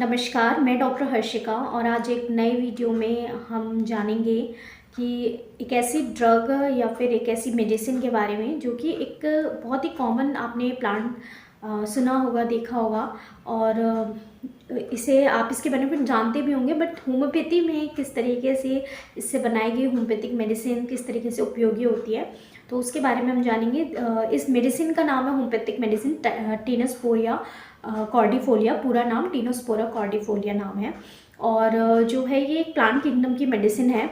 नमस्कार, मैं डॉक्टर हर्षिका और आज एक नए वीडियो में हम जानेंगे कि एक ऐसी ड्रग या फिर एक ऐसी मेडिसिन के बारे में जो कि एक बहुत ही कॉमन आपने प्लांट सुना होगा, देखा होगा और इसे आप इसके बेनिफिट जानते भी होंगे। बट होम्योपैथी में किस तरीके से इससे बनाई गई होम्योपैथिक मेडिसिन किस तरीके से उपयोगी होती है, तो उसके बारे में हम जानेंगे। इस मेडिसिन का नाम है होम्योपैथिक मेडिसिन टीनोस्पोरिया कॉर्डिफोलिया। पूरा नाम टीनोस्पोरा कॉर्डिफोलिया नाम है और जो है ये एक प्लांट किंगडम की मेडिसिन है।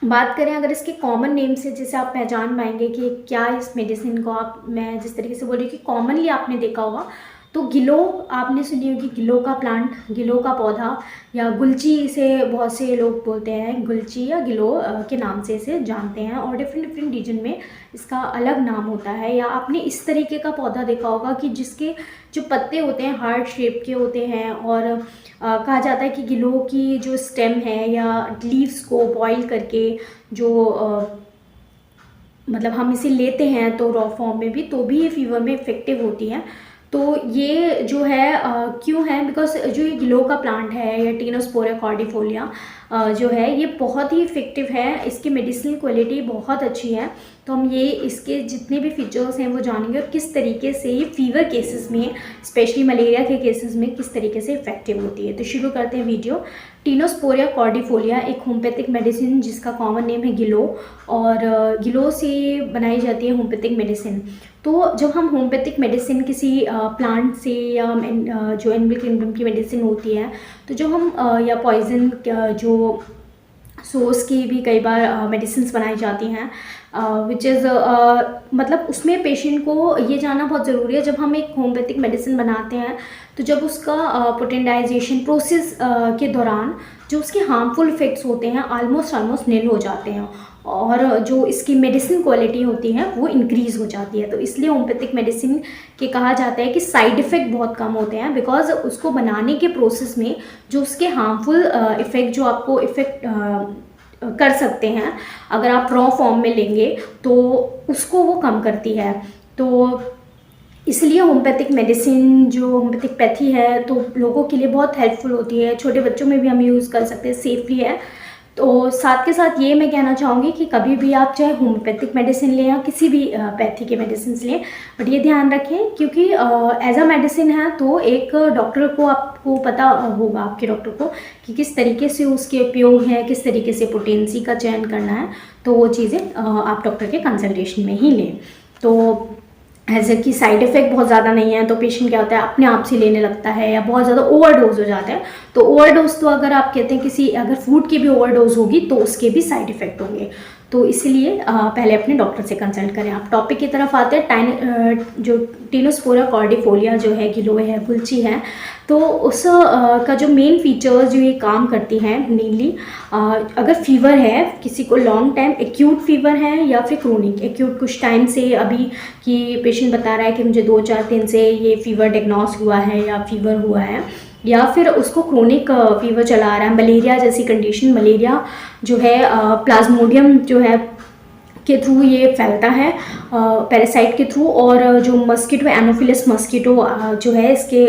बात करें अगर इसके कॉमन नेम से, जिसे आप पहचान पाएंगे कि क्या इस मेडिसिन को आप, मैं जिस तरीके से बोल रही हूँ कि कॉमनली आपने देखा होगा तो गिलो आपने सुनी होगी, गिलो का प्लांट, गिलो का पौधा या गुलची, इसे बहुत से लोग बोलते हैं गुलची या गिलो के नाम से इसे जानते हैं और डिफरेंट डिफरेंट रीजन में इसका अलग नाम होता है। या आपने इस तरीके का पौधा देखा होगा कि जिसके जो पत्ते होते हैं हार्ट शेप के होते हैं और कहा जाता है कि गिलो की जो स्टेम है या लीव्स को बॉईल करके जो मतलब हम इसे लेते हैं तो रॉ फॉर्म में भी, तो भी ये फीवर में इफ़ेक्टिव होती है। तो ये जो है क्यों है, बिकॉज जो ये गिलो का प्लांट है या टीनोस्पोरा कॉर्डिफोलिया जो है ये बहुत ही इफ़ेक्टिव है, इसकी मेडिसिनल क्वालिटी बहुत अच्छी है। तो हम ये इसके जितने भी फीचर्स हैं वो जानेंगे और किस तरीके से ये फीवर केसेस में, स्पेशली मलेरिया के केसेस में किस तरीके से इफेक्टिव होती है। तो शुरू करते हैं वीडियो। टीनोस्पोरिया कॉर्डिफोलिया एक होम्योपैथिक मेडिसिन जिसका कॉमन नेम है गिलो और गिलो से बनाई जाती है होम्योपैथिक मेडिसिन। तो जब हम होम्योपैथिक मेडिसिन किसी प्लांट से या जो एनिमल किंगडम की मेडिसिन होती है, तो जो हम या पॉइजन जो सोर्स की भी कई बार मेडिसिन बनाई जाती हैं विच इज़ मतलब उसमें पेशेंट को ये जानना बहुत ज़रूरी है। जब हम एक होम्योपैथिक मेडिसिन बनाते हैं तो जब उसका पोटेंडाइजेशन प्रोसेस के दौरान जो उसके हार्मफुल इफ़ेक्ट्स होते हैं ऑलमोस्ट नील हो जाते हैं और जो इसकी मेडिसिन क्वालिटी होती है वो इंक्रीज़ हो जाती है। तो इसलिए होम्योपैथिक मेडिसिन के कहा जाता है कि साइड इफ़ेक्ट बहुत कम होते हैं, बिकॉज उसको बनाने के प्रोसेस में जो उसके हार्मफुल इफ़ेक्ट जो आपको इफ़ेक्ट कर सकते हैं अगर आप रॉ फॉर्म में लेंगे तो उसको वो कम करती है। तो इसलिए होम्योपैथिक मेडिसिन जो होम्योपैथिक पैथी है तो लोगों के लिए बहुत हेल्पफुल होती है, छोटे बच्चों में भी हम यूज़ कर सकते हैं, सेफली है। तो साथ के साथ ये मैं कहना चाहूँगी कि कभी भी आप चाहे होम्योपैथिक मेडिसिन लें या किसी भी पैथी के मेडिसिन लें, बट ये ध्यान रखें क्योंकि एज अ मेडिसिन है तो एक डॉक्टर को, आपको पता होगा आपके डॉक्टर को कि किस तरीके से उसके उपयोग है, किस तरीके से पोटेंसी का चयन करना है, तो वो चीज़ें आप डॉक्टर के कंसल्टेशन में ही लें। तो ऐसे कि साइड इफ़ेक्ट बहुत ज़्यादा नहीं है तो पेशेंट क्या होता है अपने आप से लेने लगता है या बहुत ज़्यादा ओवरडोज हो जाता है। तो ओवरडोज तो अगर आप कहते हैं किसी अगर फूड की भी ओवरडोज होगी तो उसके भी साइड इफ़ेक्ट होंगे, तो इसलिए पहले अपने डॉक्टर से कंसल्ट करें। आप टॉपिक की तरफ आते हैं। जो टीनोस्पोरा कॉर्डिफोलिया जो है गिलो है, गुलची है, तो उस का जो मेन फीचर्स जो ये काम करती हैं मेनली, अगर फीवर है किसी को लॉन्ग टाइम एक्यूट फीवर है या फिर क्रोनिक एक्यूट, कुछ टाइम से अभी कि पेशेंट बता रहा है कि मुझे 2-4 दिन से ये फीवर डायग्नोस हुआ है या फीवर हुआ है, या फिर उसको क्रोनिक फीवर चला आ रहा है, मलेरिया जैसी कंडीशन, मलेरिया जो है प्लाज्मोडियम जो है के थ्रू ये फैलता है, पैरासाइट के थ्रू, और जो मस्कीटो एनोफिलस मस्कीटो जो है इसके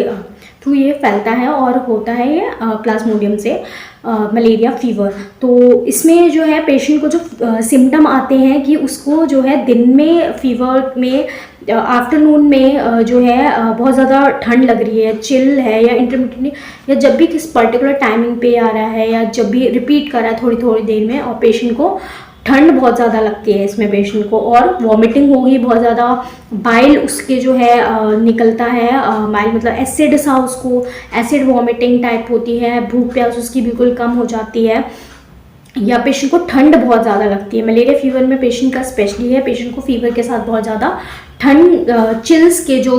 थ्रू ये फैलता है और होता है ये प्लाज्मोडियम से मलेरिया फीवर। तो इसमें जो है पेशेंट को जो सिम्टम आते हैं कि उसको जो है दिन में फीवर में, आफ्टरनून में जो है बहुत ज़्यादा ठंड लग रही है, चिल है या इंटरमिटेंटली, या जब भी किस पर्टिकुलर टाइमिंग पे आ रहा है या जब भी रिपीट कर रहा है थोड़ी थोड़ी देर में, और पेशेंट को ठंड बहुत ज़्यादा लगती है इसमें पेशेंट को, और वॉमिटिंग होगी बहुत ज़्यादा, बाइल उसके जो है निकलता है, बाइल मतलब एसिड सा, उसको एसिड वॉमिटिंग टाइप होती है, भूख प्यास उसकी बिल्कुल कम हो जाती है, या पेशेंट को ठंड बहुत ज़्यादा लगती है। मलेरिया फीवर में पेशेंट का स्पेशली है, पेशेंट को फीवर के साथ बहुत ज़्यादा ठंड, चिल्स के जो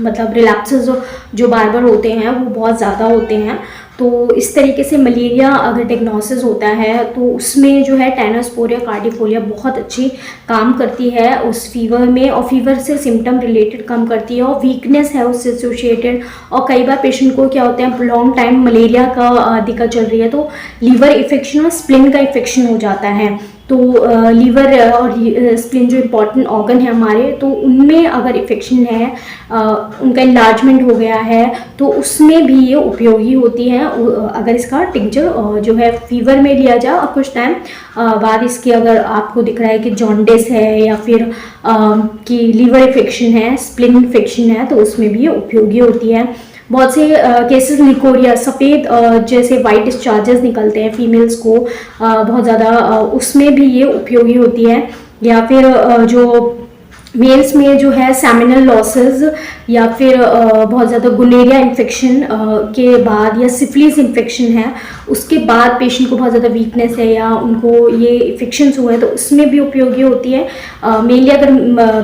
मतलब रिलैप्सेस जो बार बार होते हैं वो बहुत ज़्यादा होते हैं। तो इस तरीके से मलेरिया अगर डायग्नोसिस होता है तो उसमें जो है टीनोस्पोरिया कॉर्डिफोलिया बहुत अच्छी काम करती है उस फीवर में, और फीवर से सिम्टम रिलेटेड कम करती है, और वीकनेस है उससे एसोसिएटेड। और कई बार पेशेंट को क्या होता है लॉन्ग टाइम मलेरिया का दिक्कत चल रही है तो लीवर इन्फेक्शन और स्प्लिन का इन्फेक्शन हो जाता है, तो लीवर और स्प्लीन जो इम्पॉर्टेंट ऑर्गन है हमारे, तो उनमें अगर इन्फेक्शन है, उनका इन्लार्जमेंट हो गया है, तो उसमें भी ये उपयोगी होती है अगर इसका टिंचर जो है फीवर में लिया जाए। और कुछ टाइम बाद इसके अगर आपको दिख रहा है कि जॉन्डिस है या फिर कि लीवर इन्फेक्शन है, स्प्लीन इन्फेक्शन है, तो उसमें भी ये उपयोगी होती है। बहुत से केसेस लिकोरिया, सफ़ेद जैसे वाइट डिस्चार्जेस निकलते हैं फीमेल्स को बहुत ज़्यादा, उसमें भी ये उपयोगी होती है। या फिर जो मेल्स में जो है सेमिनल लॉसेस, या फिर बहुत ज़्यादा गुलेरिया इन्फेक्शन के बाद, या सिफिलिस इन्फेक्शन है उसके बाद पेशेंट को बहुत ज़्यादा वीकनेस है या उनको ये इन्फेक्शंस हुए हैं, तो उसमें भी उपयोगी होती है। मेनली अगर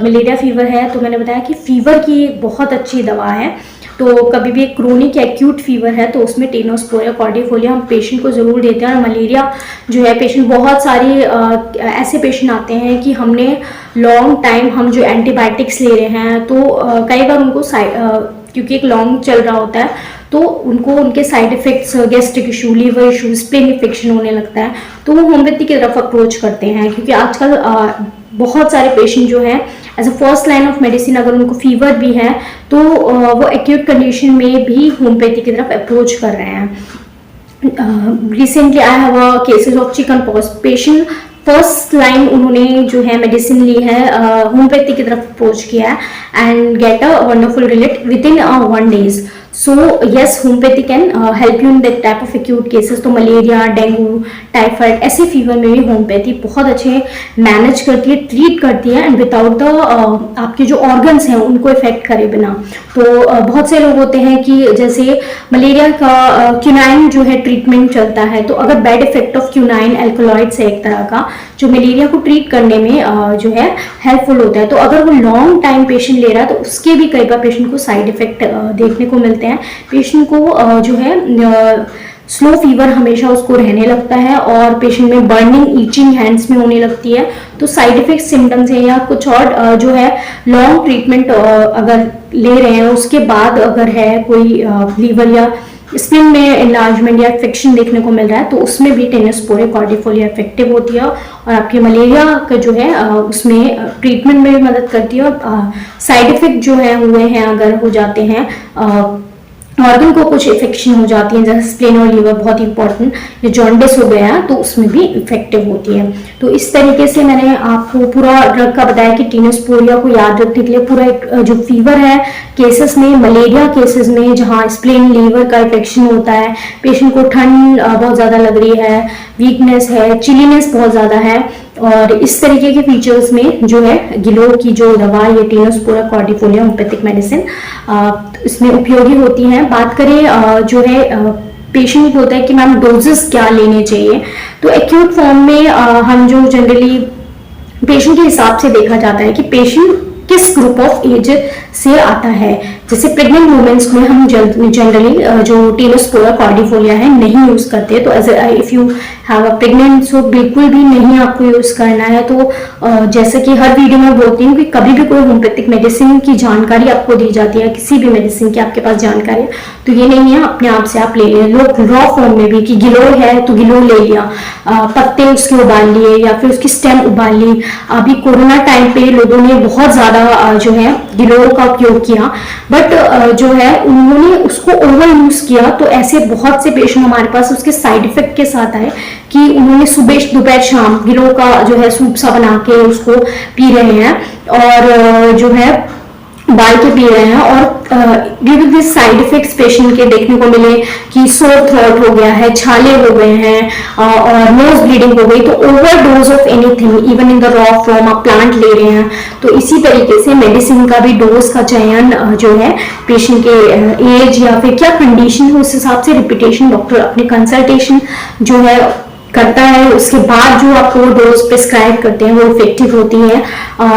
मलेरिया फीवर है तो मैंने बताया कि फीवर की एक बहुत अच्छी दवा है। तो कभी भी एक क्रोनिक एक्यूट फीवर है तो उसमें टेनोस्पोरिया कॉर्डिफोलिया हम पेशेंट को ज़रूर देते हैं। और मलेरिया जो है पेशेंट, बहुत सारी ऐसे पेशेंट आते हैं कि हमने लॉन्ग टाइम हम जो एंटीबायोटिक्स ले रहे हैं, तो कई बार उनको क्योंकि एक लॉन्ग चल रहा होता है तो उनको उनके side effects, gastric issue, liver issue, spleen infection होने लगता है, तो वो होम्योपैथी की तरफ अप्रोच करते हैं। क्योंकि आजकल बहुत सारे पेशेंट जो हैं as a first line of medicine, अगर उनको फीवर भी है तो वो एक्यूट कंडीशन में भी होम्योपैथी की तरफ अप्रोच कर रहे हैं। Recently I have a cases of chicken pox patient, first line उन्होंने जो है मेडिसिन ली है, होम्योपैथी की तरफ अप्रोच किया है and get a wonderful result with in 1 days। So yes, homeopathy can help you in that type of acute cases. तो malaria, dengue, typhoid ऐसे फीवर में भी होम्योपैथी बहुत अच्छे मैनेज करती है, ट्रीट करती है एंड विदाउट द आपके जो ऑर्गन्स हैं उनको इफेक्ट करे बिना। तो बहुत से लोग होते हैं कि जैसे मलेरिया का क्यूनाइन जो है ट्रीटमेंट चलता है, तो अगर बैड इफेक्ट ऑफ क्यूनाइन एल्कलॉइड्स है एक तरह का जो मलेरिया को ट्रीट करने में जो है हेल्पफुल होता है, तो अगर वो लॉन्ग टाइम पेशेंट ले रहा है तो उसके भी कई बार पेशेंट को साइड इफेक्ट देखने को मिलते हैं। पेशेंट को जो है स्लो फीवर हमेशा उसको रहने लगता है और पेशेंट में बर्निंग, ईचिंग हैंड्स में होने लगती है। तो साइड इफेक्ट सिम्टम्स है या कुछ और जो है लॉन्ग ट्रीटमेंट अगर ले रहे हैं उसके बाद अगर है कोई लीवर या स्प्लीन में एनलार्जमेंट या इन्फेक्शन देखने को मिल रहा है, तो उसमें भी टेनोस्पोरिया कॉर्डिफोलिया इफेक्टिव होती है और आपके मलेरिया का जो है उसमें ट्रीटमेंट में भी मदद करती है। और साइड इफेक्ट जो है हुए हैं अगर हो जाते हैं, ऑर्गन को कुछ इन्फेक्शन हो जाती है जैसे स्प्लीन और लीवर बहुत इंपॉर्टेंट, या जॉन्डिस हो गया तो उसमें भी इफेक्टिव होती है। तो इस तरीके से मैंने आपको पूरा ड्रग का बताया कि टेनोस्पोरिया को याद रखने के लिए पूरा एक जो फीवर है केसेस में, मलेरिया केसेस में जहाँ स्प्लीन लीवर का इन्फेक्शन होता है, पेशेंट को ठंड बहुत ज़्यादा लग रही है, वीकनेस है, चिलीनेस बहुत ज़्यादा है, और इस तरीके के फीचर्स में जो है गिलो की जो दवा ये टेनोस्पोरिया कॉर्डिफोलिया होम्योपैथिक मेडिसिन इसमें उपयोगी होती हैं। बात करें जो है पेशेंट बोलता है कि मैम डोजेस क्या लेने चाहिए, तो एक्यूट फॉर्म में हम जो जनरली पेशेंट के हिसाब से देखा जाता है कि पेशेंट किस ग्रुप ऑफ एज से आता है। जैसे प्रेग्नेंट वुमेन्स में हम जनरली जो टेनोस्पोरिया कॉर्डिफोलिया है नहीं यूज करते, तो as if you have a pregnant so बिल्कुल भी नहीं आपको यूज करना है। तो जैसे कि हर वीडियो में बोलती हूँ कि कभी भी कोई होम्योपैथिक मेडिसिन की जानकारी आपको दी जाती है, किसी भी मेडिसिन की आपके पास जानकारी, तो ये नहीं है अपने आप से आप ले लें। लोग रॉ फॉर्म में भी कि गिलोय है तो गिलोय ले लिया, पत्ते उसके उबाल लिए या फिर उसकी स्टेम उबाल ली। अभी कोरोना टाइम पे लोगों ने बहुत ज्यादा जो है गिलोय का उपयोग किया, बट जो है उन्होंने उसको ओवर यूज किया, तो ऐसे बहुत से पेशेंट हमारे पास उसके साइड इफेक्ट के साथ आए कि उन्होंने सुबह दोपहर शाम गिलोय का जो है सूप सा बना के उसको पी रहे हैं और जो है उबाल के पी रहे हैं, और due to this side effects patient के देखने को मिले कि सोर थ्रोट हो गया है, छाले हो गए हैं और नोज ब्लीडिंग हो गई। तो overdose of anything even in the raw form आप प्लांट ले रहे हैं, तो इसी तरीके से मेडिसिन का भी डोज का चयन जो है पेशेंट के एज या फिर क्या कंडीशन है उस हिसाब से रिपीटेशन डॉक्टर अपने कंसल्टेशन जो है करता है, उसके बाद जो आपको डोज प्रिस्क्राइब करते हैं वो इफेक्टिव होती है।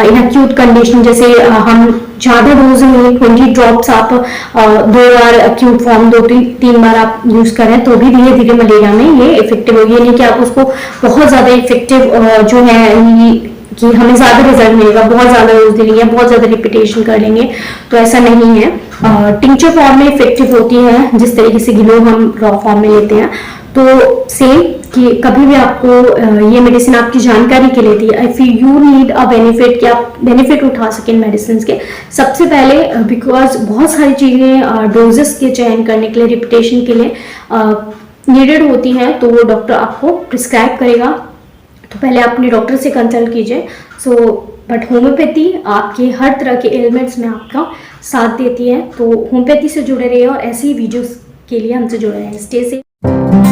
इन एक्यूट कंडीशन जैसे हम ज़्यादा डोज में 20 ड्रॉप्स आप 2 बार एक्यूट फॉर्म 2-3 बार आप यूज करें तो भी धीरे धीरे मलेरिया में ये इफेक्टिव होगी। नहीं कि आप उसको बहुत ज़्यादा इफेक्टिव जो है कि हमें ज़्यादा रिजल्ट मिलेगा, बहुत ज़्यादा डोज दे लेंगे, बहुत ज़्यादा रिपीटेशन कर लेंगे, तो ऐसा नहीं है। टिंचर फॉर्म में इफेक्टिव होती है जिस तरीके से गिलोय हम रॉ फॉर्म में लेते हैं। तो सेम कि कभी भी आपको ये मेडिसिन आपकी जानकारी के लिए थी, if you need a benefit, कि आप बेनिफिट उठा सकें मेडिसिन के, सबसे पहले बिकॉज बहुत सारी चीज़ें डोजेस के चयन करने के लिए, रिपीटेशन के लिए नीडेड होती हैं, तो वो डॉक्टर आपको प्रिस्क्राइब करेगा। तो पहले अपने डॉक्टर से कंसल्ट कीजिए। सो बट होम्योपैथी आपके हर तरह के एलिमेंट्स में आपका साथ देती है। तो होम्योपैथी से जुड़े रहिए और ऐसी वीडियोस के लिए हमसे जुड़े रहें। Stay safe.